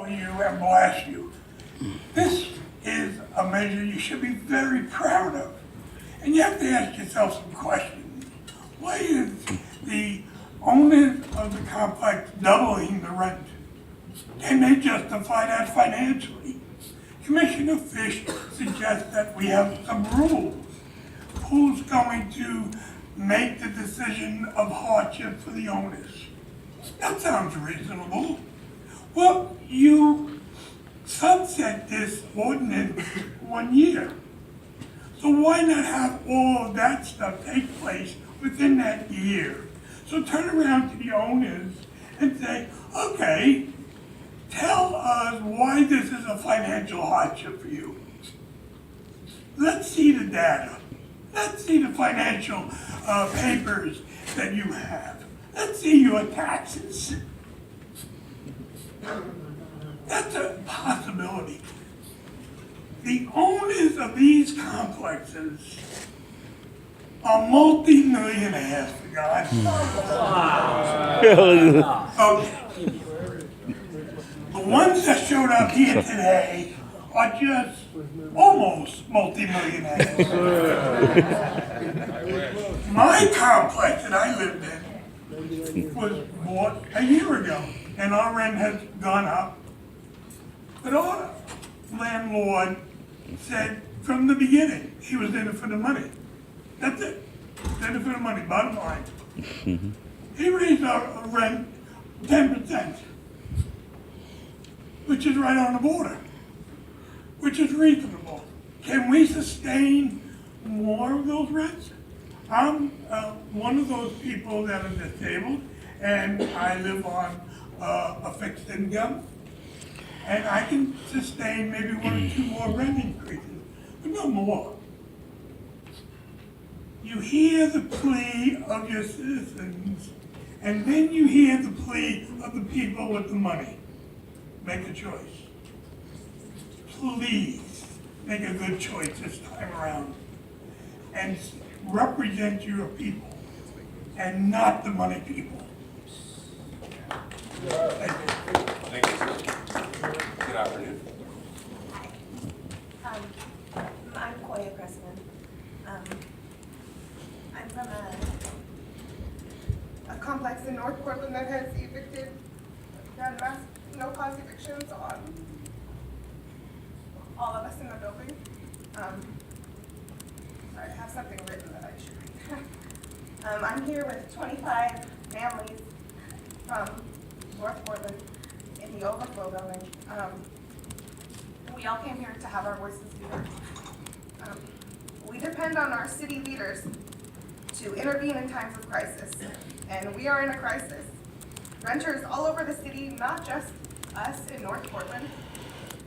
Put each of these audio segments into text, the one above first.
for you and bless you. This is a measure you should be very proud of. And you have to ask yourself some questions. Why is the owners of the complex doubling the rent? Can they justify that financially? Commissioner Fish suggests that we have some rules. Who's going to make the decision of hardship for the owners? That sounds reasonable. Well, you sunset this ordinance 1 year. So why not have all of that stuff take place within that year? So turn around to the owners and say, okay, tell us why this is a financial hardship for you. Let's see the data. Let's see the financial papers that you have. Let's see your taxes. That's a possibility. The owners of these complexes are multi-millionaires, for God's sake. Okay. The ones that showed up here today are just almost multi-millionaires. My complex that I lived in was bought a year ago, and our rent has gone up. But our landlord said from the beginning he was in it for the money. That's it. In it for the money, bottom line. He raised our rent 10%, which is right on the border, which is reasonable. Can we sustain more of those rents? I'm one of those people that are disabled, and I live on a fixed income, and I can sustain maybe 1 or 2 more rent increases, but no more. You hear the plea of your citizens, and then you hear the plea of the people with the money. Make a choice. Please make a good choice this time around and represent your people and not the money people. Thank you. Thank you. Good afternoon. I'm Koya Pressman. I'm from a complex in North Portland that has evicted, done mass no-cause evictions on all of us in the building. I have something written that I should read. I'm here with 25 families from North Portland in the overflow building. We all came here to have our voices be heard. We depend on our city leaders to intervene in times of crisis, and we are in a crisis. Renters all over the city, not just us in North Portland,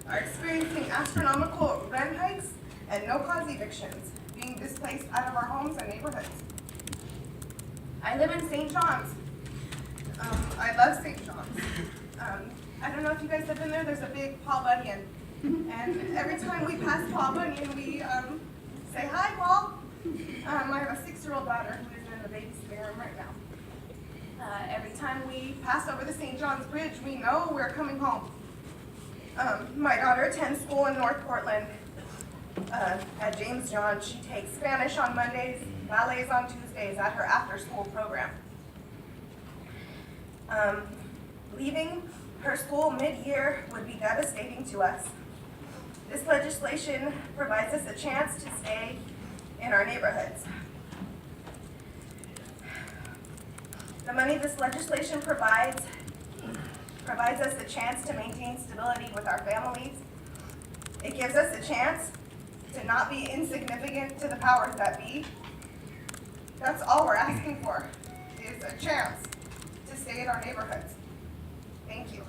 are experiencing astronomical rent hikes and no-cause evictions, being displaced out of our homes and neighborhoods. I live in St. John's. I love St. John's. I don't know if you guys have been there, there's a big Paul Bunyan. And every time we pass Paul Bunyan, we say, hi, Paul. I have a 6-year-old daughter who is in the babysitting room right now. Every time we pass over the St. John's Bridge, we know we're coming home. My daughter attends school in North Portland at James John. She takes Spanish on Mondays, ballets on Tuesdays at her after-school program. Leaving her school mid-year would be devastating to us. This legislation provides us a chance to stay in our neighborhoods. The money this legislation provides us a chance to maintain stability with our families. It gives us a chance to not be insignificant to the powers that be. That's all we're asking for, is a chance to stay in our neighborhoods. Thank you.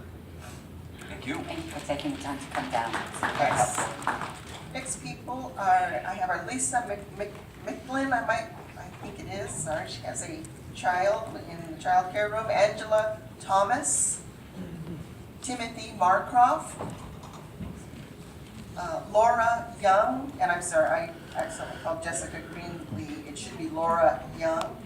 Thank you. Thank you for taking the time to come down. Yes. Next people are, I have our Lisa McMillan, I think it is, sorry, she has a child in the child care room. Angela Thomas, Timothy Marcroft, Laura Young, and I'm sorry, I accidentally called Jessica Greenlee, it should be Laura Young.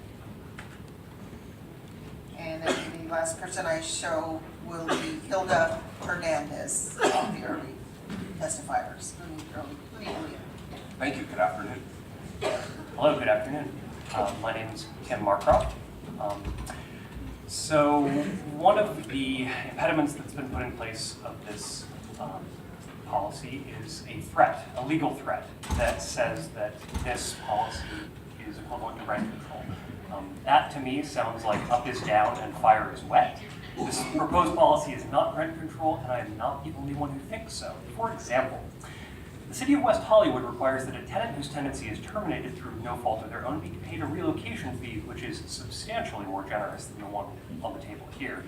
And then the last person I show will be Hilda Hernandez, of the early testifiers, early William. Thank you. Good afternoon. Hello, good afternoon. My name is Tim Marcroft. So one of the impediments that's been put in place of this policy is a threat, a legal threat, that says that this policy is equivalent to rent control. That to me sounds like up is down and fire is wet. This proposed policy is not rent control, and I am not the only one who thinks so. For example, the City of West Hollywood requires that a tenant whose tenancy is terminated through no fault of their own be paid a relocation fee, which is substantially more generous than the one on the table here,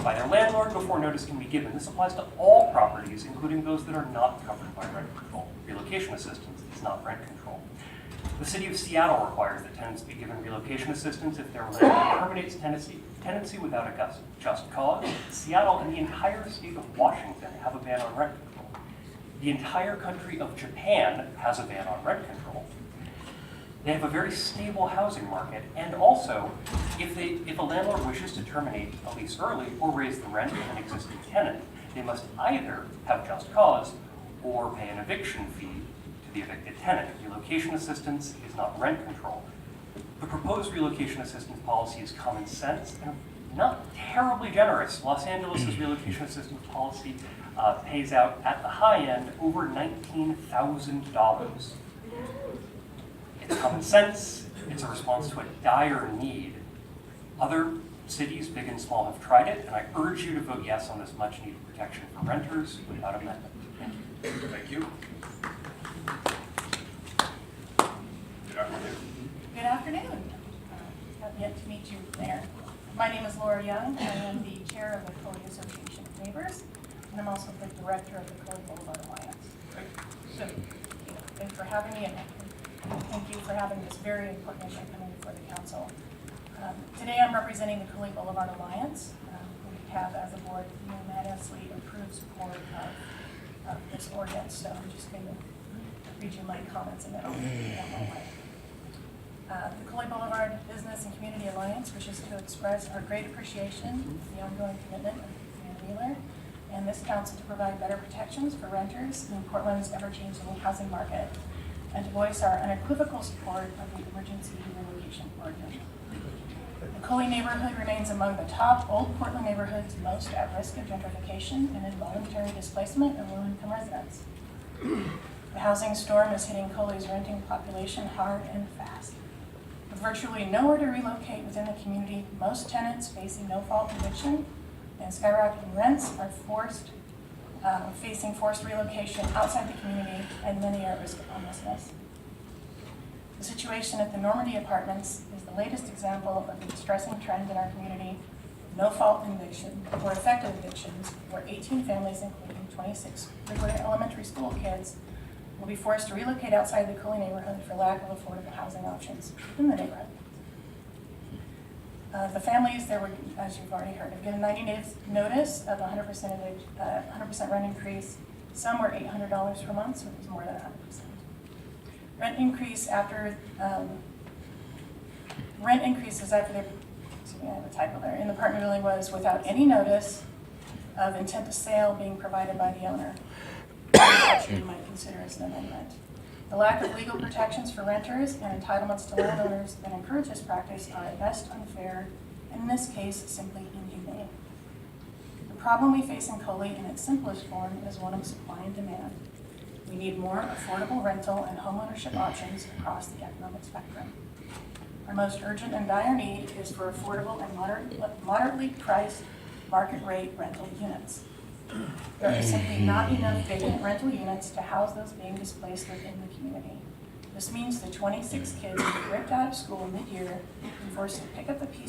by their landlord before notice can be given. This applies to all properties, including those that are not covered by rent control. Relocation assistance is not rent control. The City of Seattle requires that tenants be given relocation assistance if their landlord terminates tenancy without a just cause. Seattle and the entire state of Washington have a ban on rent control. The entire country of Japan has a ban on rent control. They have a very stable housing market, and also, if a landlord wishes to terminate a lease early or raise the rent of an existing tenant, they must either have just cause or pay an eviction fee to the evicted tenant. Relocation assistance is not rent control. The proposed relocation assistance policy is common sense and not terribly generous. Los Angeles' relocation assistance policy pays out at the high end over $19,000. It's common sense, it's a response to a dire need. Other cities, big and small, have tried it, and I urge you to vote yes on this much needed protection for renters without amendment. Thank you. Thank you. Good afternoon. Good afternoon. Have yet to meet you, Mayor. My name is Laura Young. I am the chair of the Coley Association of Neighbors, and I'm also the director of the Coley Boulevard Alliance. So, thanks for having me, and thank you for having this very important issue coming before the council. Today I'm representing the Coley Boulevard Alliance. We have, as a board, unanimously approved support of this ordinance, so I'm just going to read you my comments and then I'll get on my way. The Coley Boulevard Business and Community Alliance wishes to express our great appreciation for the ongoing commitment of Mayor Wheeler and this council to provide better protections for renters in Portland's ever-changing housing market, and to voice our unequivocal support of the emergency relocation ordinance. The Coley neighborhood remains among the top Old Portland neighborhoods most at risk of gentrification and involuntary displacement of low-income residents. The housing storm is hitting Coley's renting population hard and fast. With virtually nowhere to relocate within the community, most tenants facing no-fault eviction and skyrocketing rents are facing forced relocation outside the community, and many are at risk of homelessness. The situation at the Normandy Apartments is the latest example of the distressing trend in our community. No-fault eviction or effective evictions, where 18 families, including 26 Woodward Elementary School kids, will be forced to relocate outside the Coley neighborhood for lack of affordable housing options within the neighborhood. The families, there were, as you've already heard, have given 90 days notice of 100% rent increase. Some were $800 per month, so it was more than 100%. Rent increases after their, excuse me, I have a typo there, in the apartment building was without any notice of intent to sale being provided by the owner. Which you might consider as an amendment. The lack of legal protections for renters and entitlements to landowners that encourage this practice are at best unfair, and in this case, simply inhumane. The problem we face in Coley in its simplest form is one of supply and demand. We need more affordable rental and homeownership options across the economic spectrum. Our most urgent and dire need is for affordable and moderately priced market rate rental units. There are simply not enough vacant rental units to house those being displaced within the community. This means the 26 kids ripped out of school mid-year and forced to pick up the pieces